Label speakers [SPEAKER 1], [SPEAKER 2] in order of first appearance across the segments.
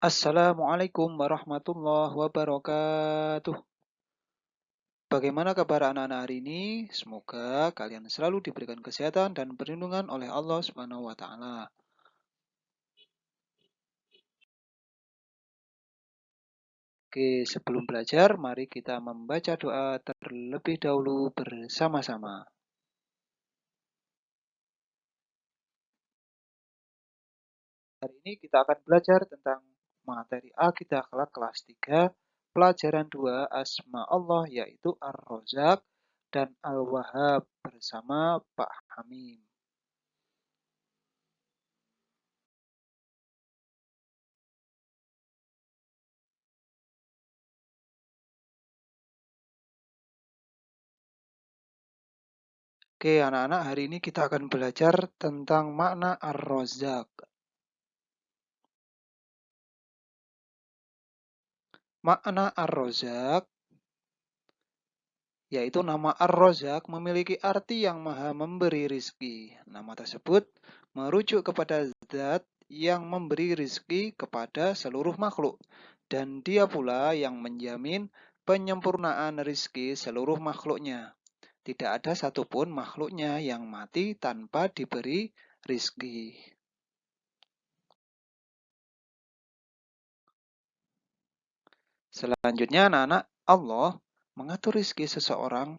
[SPEAKER 1] Assalamualaikum warahmatullahi wabarakatuh. Bagaimana kabar anak-anak hari ini? Semoga kalian selalu diberikan kesehatan dan perlindungan oleh Allah Subhanahu wa taala. Oke, sebelum belajar, mari kita membaca doa terlebih dahulu bersama-sama. Hari ini kita akan belajar tentang materi akidah akhlak kelas 3, pelajaran 2 Asma Allah yaitu Ar-Razzaq dan Al-Wahhab bersama Pak Hamim. Oke, anak-anak, hari ini kita akan belajar tentang makna Ar-Razzaq. Makna Ar-Razzaq, yaitu nama Ar-Razzaq memiliki arti yang maha memberi rizki. Nama tersebut merujuk kepada zat yang memberi rizki kepada seluruh makhluk. Dan dia pula yang menjamin penyempurnaan rizki seluruh makhluknya. Tidak ada satupun makhluknya yang mati tanpa diberi rizki. Selanjutnya anak-anak, Allah mengatur rizki seseorang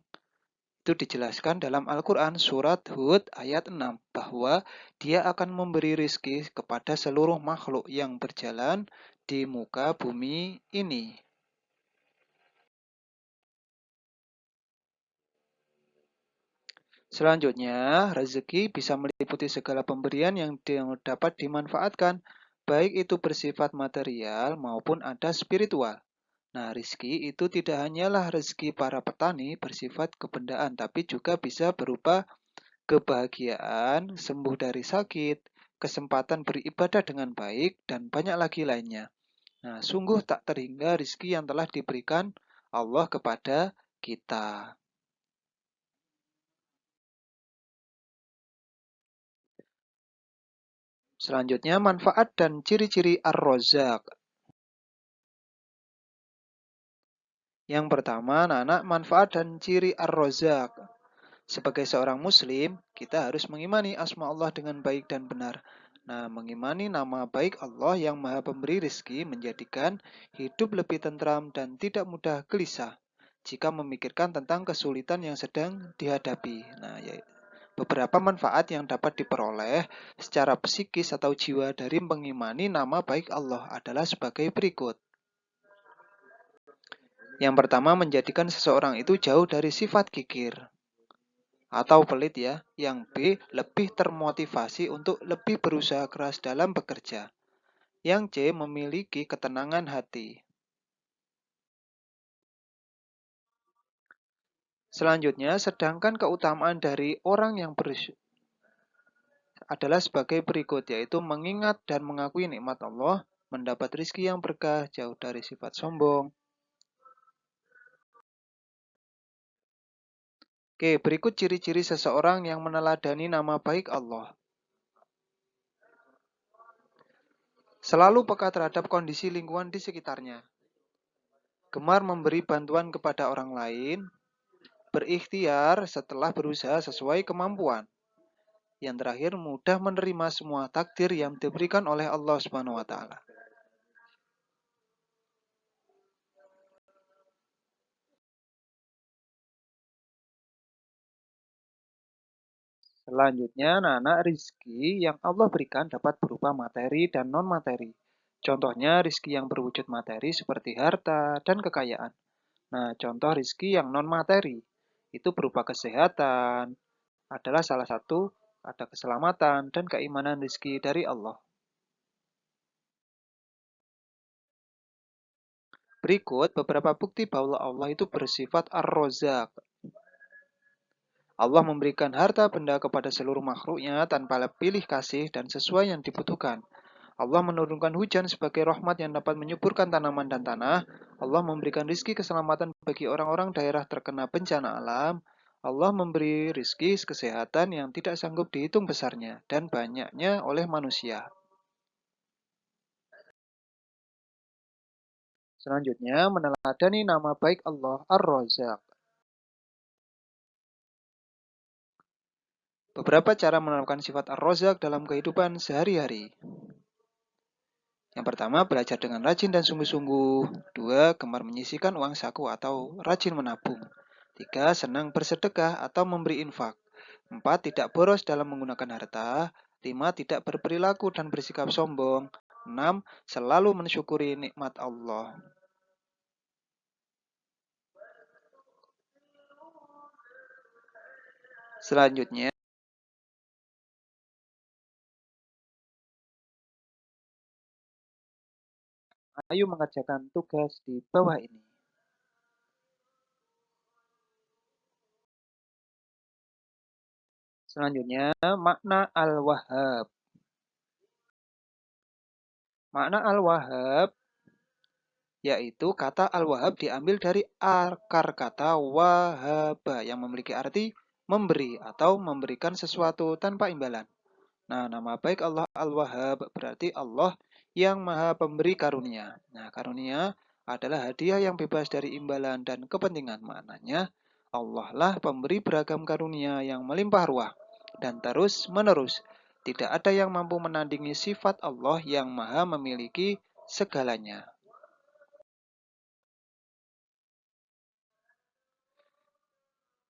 [SPEAKER 1] itu dijelaskan dalam Al-Quran surat Hud ayat 6 bahwa dia akan memberi rizki kepada seluruh makhluk yang berjalan di muka bumi ini. Selanjutnya, rezeki bisa meliputi segala pemberian yang dapat dimanfaatkan, baik itu bersifat material maupun ada spiritual. Nah, rizki itu tidak hanyalah rezeki para petani bersifat kebendaan, tapi juga bisa berupa kebahagiaan, sembuh dari sakit, kesempatan beribadah dengan baik, dan banyak lagi lainnya. Nah, sungguh tak terhingga rizki yang telah diberikan Allah kepada kita. Selanjutnya, manfaat dan ciri-ciri Ar-Razzaq. Yang pertama, anak-anak, manfaat dan ciri Ar-Razzaq. Sebagai seorang muslim, kita harus mengimani asma Allah dengan baik dan benar. Nah, mengimani nama baik Allah yang maha pemberi rizki menjadikan hidup lebih tentram dan tidak mudah gelisah jika memikirkan tentang kesulitan yang sedang dihadapi. Nah, beberapa manfaat yang dapat diperoleh secara psikis atau jiwa dari mengimani nama baik Allah adalah sebagai berikut. Yang pertama, menjadikan seseorang itu jauh dari sifat kikir atau pelit ya. Yang B, lebih termotivasi untuk lebih berusaha keras dalam bekerja. Yang C, memiliki ketenangan hati. Selanjutnya, sedangkan keutamaan dari orang yang adalah sebagai berikut, yaitu mengingat dan mengakui nikmat Allah, mendapat rizki yang berkah, jauh dari sifat sombong. Oke, berikut ciri-ciri seseorang yang meneladani nama baik Allah. Selalu peka terhadap kondisi lingkungan di sekitarnya. Gemar memberi bantuan kepada orang lain, berikhtiar setelah berusaha sesuai kemampuan. Yang terakhir, mudah menerima semua takdir yang diberikan oleh Allah Subhanahu wa taala. Selanjutnya, anak-anak, rizki yang Allah berikan dapat berupa materi dan non-materi. Contohnya, rizki yang berwujud materi seperti harta dan kekayaan. Nah, contoh rizki yang non-materi itu berupa kesehatan, adalah salah satu, ada keselamatan dan keimanan rizki dari Allah. Berikut beberapa bukti bahwa Allah itu bersifat Ar-Razzaq. Allah memberikan harta benda kepada seluruh makhluknya tanpa pilih kasih dan sesuai yang dibutuhkan. Allah menurunkan hujan sebagai rahmat yang dapat menyuburkan tanaman dan tanah. Allah memberikan rizki keselamatan bagi orang-orang daerah terkena bencana alam. Allah memberi rizki kesehatan yang tidak sanggup dihitung besarnya dan banyaknya oleh manusia. Selanjutnya, meneladani nama baik Allah Ar-Razzaq. Beberapa cara menerapkan sifat Ar-Razzaq dalam kehidupan sehari-hari. Yang pertama, belajar dengan rajin dan sungguh-sungguh. Dua, gemar menyisihkan uang saku atau rajin menabung. Tiga, senang bersedekah atau memberi infak. Empat, tidak boros dalam menggunakan harta. Lima, tidak berperilaku dan bersikap sombong. Enam, selalu mensyukuri nikmat Allah. Selanjutnya, ayo mengerjakan tugas di bawah ini. Selanjutnya, makna Al-Wahhab. Makna Al-Wahhab yaitu kata Al-Wahhab diambil dari akar kata wahaba yang memiliki arti memberi atau memberikan sesuatu tanpa imbalan. Nah, nama baik Allah Al-Wahhab berarti Allah yang Maha Pemberi Karunia. Nah, karunia adalah hadiah yang bebas dari imbalan dan kepentingan. Maknanya, Allah lah pemberi beragam karunia yang melimpah ruah dan terus menerus. Tidak ada yang mampu menandingi sifat Allah yang Maha memiliki segalanya.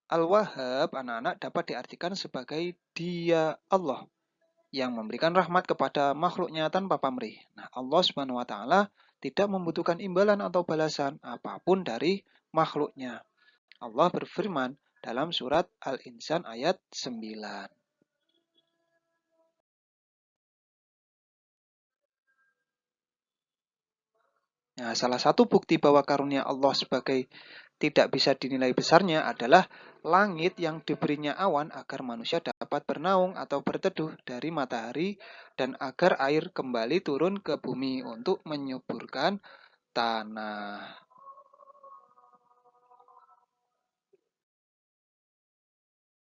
[SPEAKER 1] Al-Wahhab anak-anak dapat diartikan sebagai Dia Allah yang memberikan rahmat kepada makhluknya tanpa pamrih. Nah, Allah Subhanahu wa taala tidak membutuhkan imbalan atau balasan apapun dari makhluknya. Allah berfirman dalam surat Al-Insan ayat 9. Nah, salah satu bukti bahwa karunia Allah sebagai tidak bisa dinilai besarnya adalah langit yang diberinya awan agar manusia dapat bernaung atau berteduh dari matahari dan agar air kembali turun ke bumi untuk menyuburkan tanah.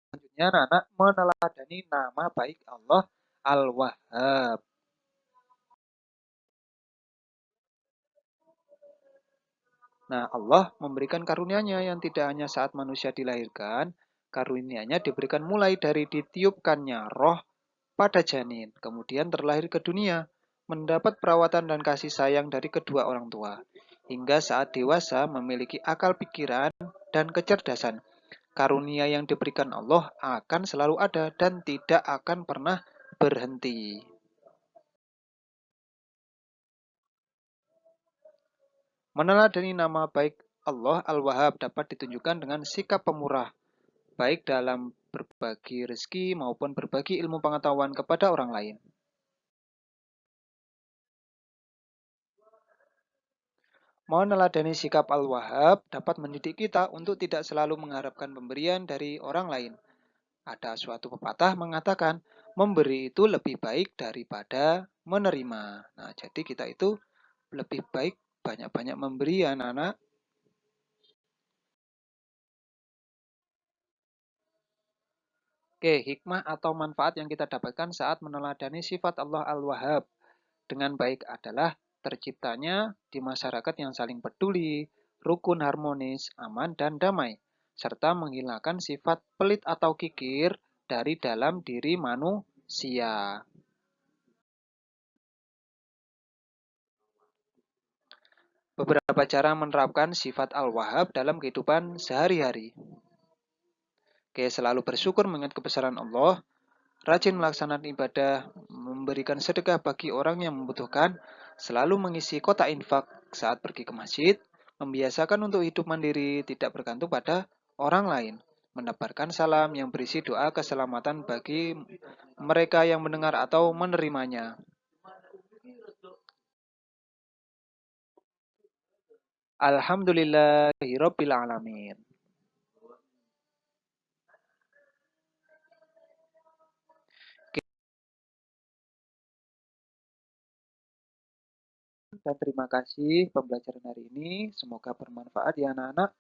[SPEAKER 1] Selanjutnya, anak meneladani nama baik Allah Al-Wahhab. Nah, Allah memberikan karunia-Nya yang tidak hanya saat manusia dilahirkan, karunia-Nya diberikan mulai dari ditiupkannya roh pada janin, kemudian terlahir ke dunia, mendapat perawatan dan kasih sayang dari kedua orang tua, hingga saat dewasa memiliki akal pikiran dan kecerdasan. Karunia yang diberikan Allah akan selalu ada dan tidak akan pernah berhenti. Meneladani nama baik Allah Al-Wahhab dapat ditunjukkan dengan sikap pemurah, baik dalam berbagi rezeki maupun berbagi ilmu pengetahuan kepada orang lain. Meneladani sikap Al-Wahhab dapat mendidik kita untuk tidak selalu mengharapkan pemberian dari orang lain. Ada suatu pepatah mengatakan, memberi itu lebih baik daripada menerima. Nah, jadi kita itu lebih baik banyak-banyak memberi ya anak-anak. Oke, hikmah atau manfaat yang kita dapatkan saat meneladani sifat Allah Al-Wahhab dengan baik adalah terciptanya di masyarakat yang saling peduli, rukun harmonis, aman, dan damai, serta menghilangkan sifat pelit atau kikir dari dalam diri manusia. Beberapa cara menerapkan sifat Al-Wahhab dalam kehidupan sehari-hari. Oke, selalu bersyukur mengingat kebesaran Allah, rajin melaksanakan ibadah, memberikan sedekah bagi orang yang membutuhkan, selalu mengisi kotak infak saat pergi ke masjid, membiasakan untuk hidup mandiri, tidak bergantung pada orang lain, menebarkan salam yang berisi doa keselamatan bagi mereka yang mendengar atau menerimanya. Alhamdulillahirabbil alamin. Dan terima kasih pembelajaran hari ini. Semoga bermanfaat ya anak-anak.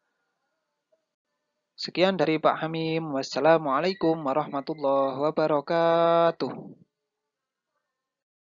[SPEAKER 1] Sekian dari Pak Hamim. Wassalamualaikum warahmatullahi wabarakatuh.